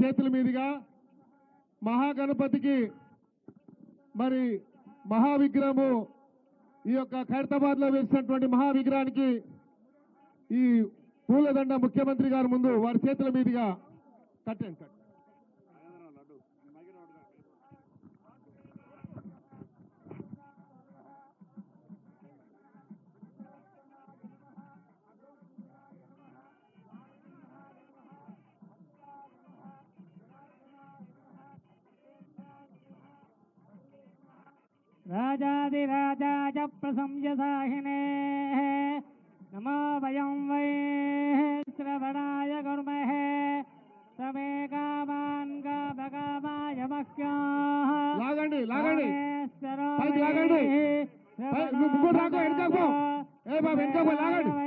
చేతుల మీదుగా మహాగణపతికి మరి మహావిగ్రహము ఈ యొక్క ఖైరతాబాద్ లో వేసినటువంటి మహావిగ్రహానికి ఈ పూలదండ ముఖ్యమంత్రి గారి ముందు వారి చేతుల మీదుగా కట్టండి. राजाधिराजाय प्रशंससाहिने नमो वयं वै श्रवणाय कुर्महे समे कामान् कामकामाय मह्यः లాగండి పైకి లాగండి. ముగ్గురు రాకో వెనకకు. ఏ బాబు వెనకకు లాగండి.